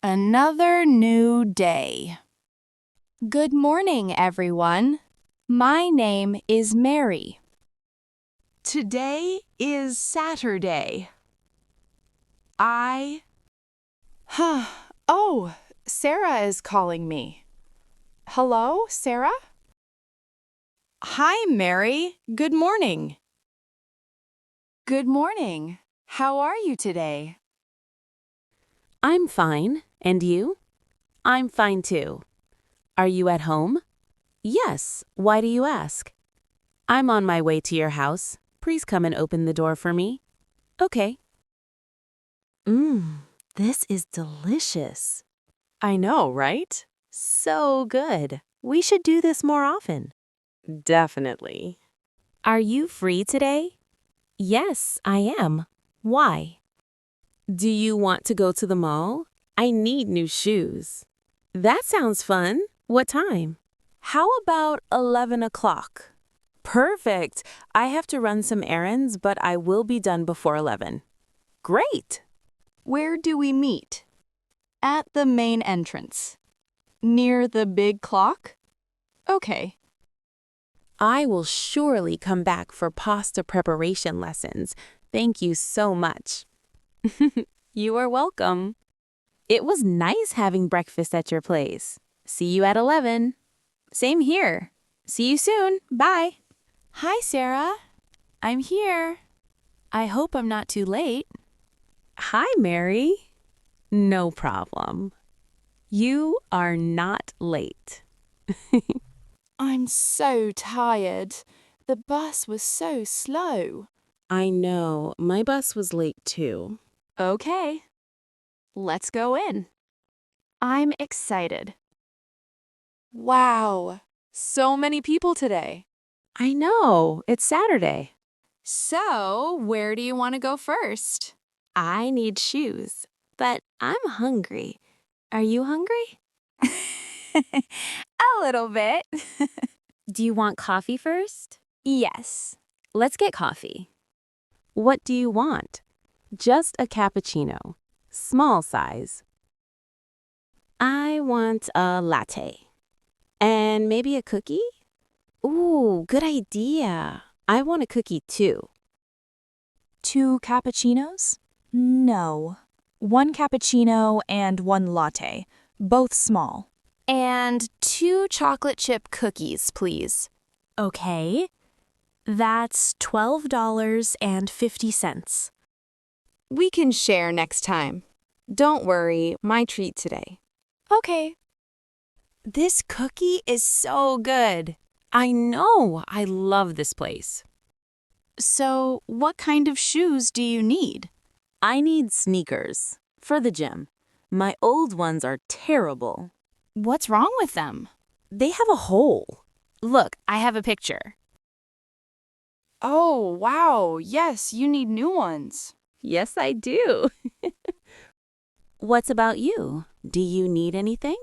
Another new day. Good morning, everyone. My name is Mary. Today is Saturday. Oh, Sarah is calling me. Hello, Sarah? Hi, Mary. Good morning. Good morning. How are you today? I'm fine. And you? I'm fine too. Are you at home? Yes. Why do you ask? I'm on my way to your house. Please come and open the door for me. Okay. This is delicious. I know, right? So good. We should do this more often. Definitely. Are you free today? Yes, I am. Why? Do you want to go to the mall? I need new shoes. That sounds fun. What time? How about 11 o'clock? Perfect. I have to run some errands, but I will be done before 11. Great. Where do we meet? At the main entrance. Near the big clock? Okay. I will surely come back for pasta preparation lessons. Thank you so much. You are welcome. It was nice having breakfast at your place. See you at 11. Same here. See you soon. Bye. Hi, Sarah. I'm here. I hope I'm not too late. Hi, Mary. No problem. You are not late. I'm so tired. The bus was so slow. I know. My bus was late too. Okay. Let's go in. I'm excited. Wow. So many people today. I know. It's Saturday. So, where do you want to go first? I need shoes, but I'm hungry. Are you hungry? A little bit. Do you want coffee first? Yes. Let's get coffee. What do you want? Just a cappuccino. Small size. I want a latte. And maybe a cookie? Ooh, good idea. I want a cookie too. 2 cappuccinos? No. 1 cappuccino and 1 latte, both small. And 2 chocolate chip cookies, please. Okay. That's $12.50. We can share next time. Don't worry, my treat today. Okay. This cookie is so good. I know. I love this place. So, what kind of shoes do you need? I need sneakers for the gym. My old ones are terrible. What's wrong with them? They have a hole. Look, I have a picture. Oh, wow. Yes, you need new ones. Yes, I do. What's about you? Do you need anything?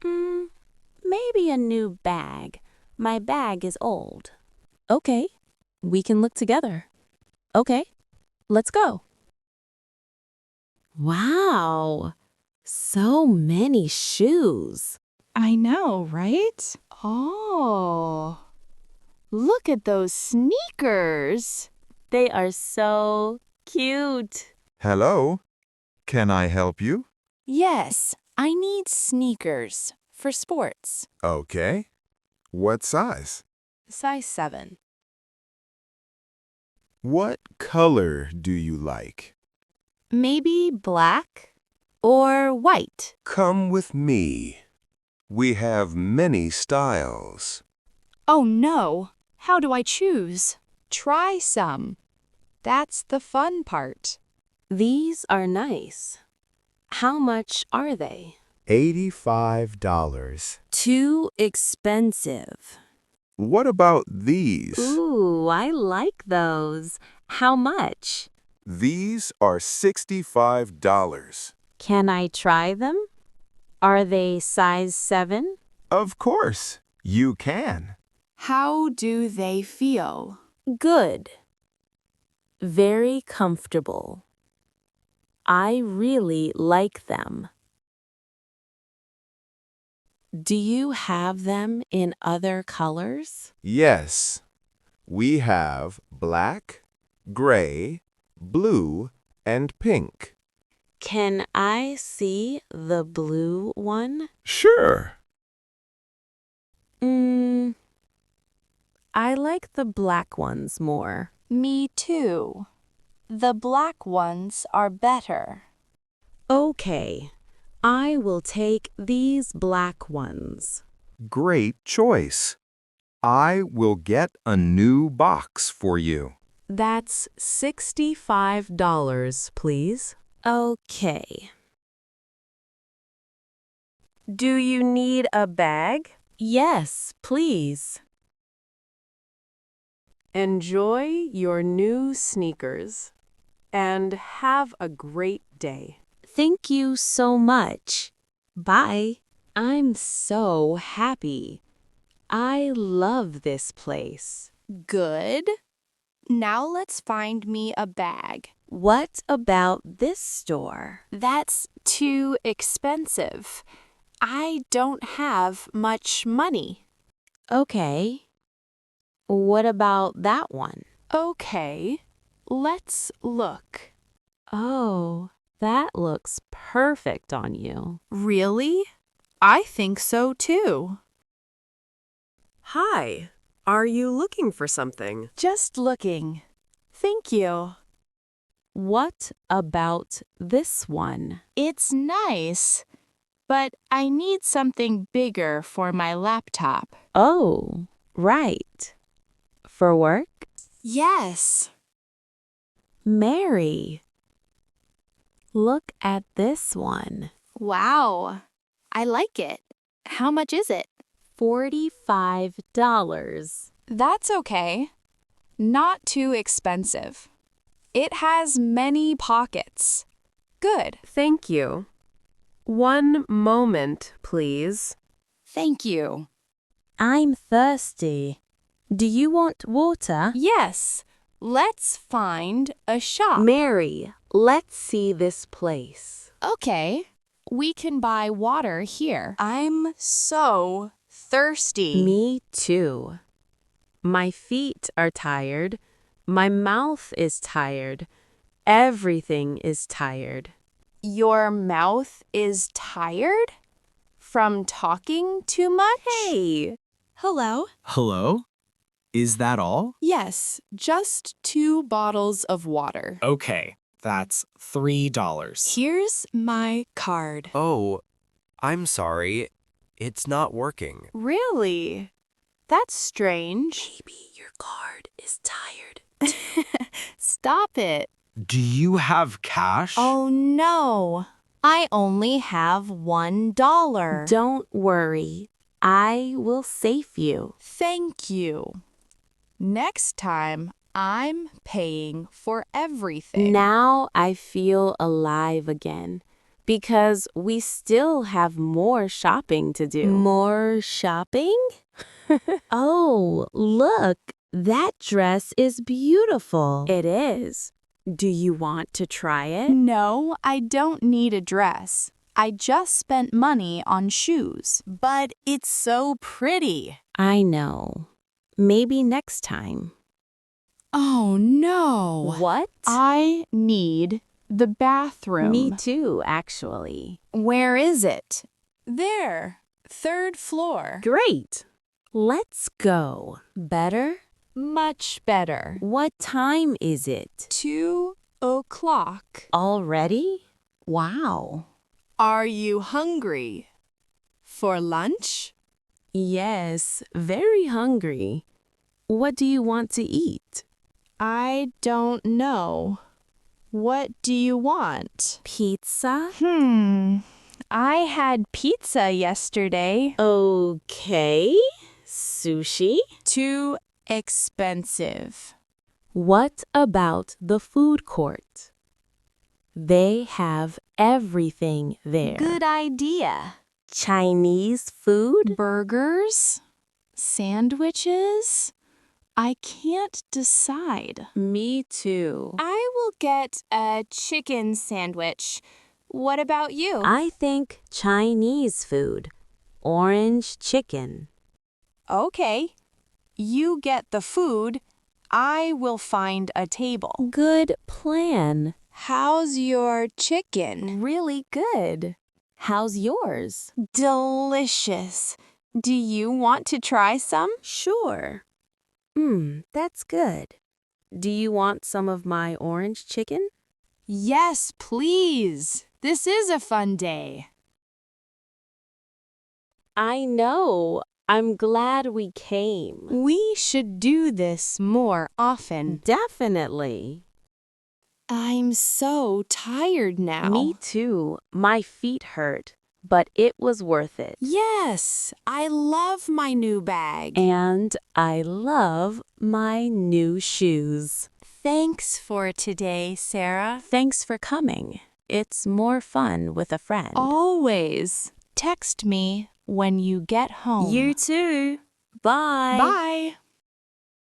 Maybe a new bag. My bag is old. Okay, we can look together. Okay, let's go. Wow, so many shoes. I know, right? Oh, look at those sneakers. They are so cute. Hello, can I help you? Yes, I need sneakers for sports. Okay. What size? Size 7. What color do you like? Maybe black or white. Come with me. We have many styles. Oh no, how do I choose? Try some. That's the fun part. These are nice. How much are they? $85. Too expensive. What about these? Ooh, I like those. How much? These are $65. Can I try them? Are they size 7? Of course, you can. How do they feel? Good. Very comfortable. I really like them. Do you have them in other colors? Yes. We have black, gray, blue, and pink. Can I see the blue one? Sure. I like the black ones more. Me too. The black ones are better. Okay, I will take these black ones. Great choice. I will get a new box for you. That's $65, please. Okay. Do you need a bag? Yes, please. Enjoy your new sneakers and have a great day. Thank you so much. Bye. I'm so happy. I love this place. Good. Now let's find me a bag. What about this store? That's too expensive. I don't have much money. Okay. What about that one? Okay, let's look. Oh, that looks perfect on you. Really? I think so too. Hi, are you looking for something? Just looking. Thank you. What about this one? It's nice, but I need something bigger for my laptop. Oh, right. For work? Yes. Mary, look at this one. Wow, I like it. How much is it? $45. That's okay. Not too expensive. It has many pockets. Good. Thank you. One moment, please. Thank you. I'm thirsty. Do you want water? Yes, let's find a shop. Mary, let's see this place. Okay, we can buy water here. I'm so thirsty. Me too. My feet are tired. My mouth is tired. Everything is tired. Your mouth is tired? From talking too much? Hey. Hello? Hello? Is that all? Yes, just 2 bottles of water. Okay, that's $3. Here's my card. Oh, I'm sorry. It's not working. Really? That's strange. Maybe your card is tired. Stop it. Do you have cash? Oh no. I only have $1. Don't worry. I will save you. Thank you. Next time, I'm paying for everything. Now I feel alive again because we still have more shopping to do. More shopping? Oh, look. That dress is beautiful. It is. Do you want to try it? No, I don't need a dress. I just spent money on shoes. But it's so pretty. I know. Maybe next time. Oh no. What? I need the bathroom. Me too, actually. Where is it? There. 3rd floor. Great. Let's go. Better? Much better. What time is it? 2 o'clock. Already? Wow. Are you hungry? For lunch? Yes, very hungry. What do you want to eat? I don't know. What do you want? Pizza? I had pizza yesterday. Okay. Sushi? Too expensive. What about the food court? They have everything there. Good idea. Chinese food? Burgers? Sandwiches? I can't decide. Me too. I will get a chicken sandwich. What about you? I think Chinese food. Orange chicken. Okay. You get the food. I will find a table. Good plan. How's your chicken? Really good. How's yours? Delicious. Do you want to try some? Sure. That's good. Do you want some of my orange chicken? Yes, please. This is a fun day. I know. I'm glad we came. We should do this more often. Definitely. I'm so tired now. Me too. My feet hurt, but it was worth it. Yes, I love my new bag. And I love my new shoes. Thanks for today, Sarah. Thanks for coming. It's more fun with a friend. Always. Text me when you get home. You too. Bye. Bye.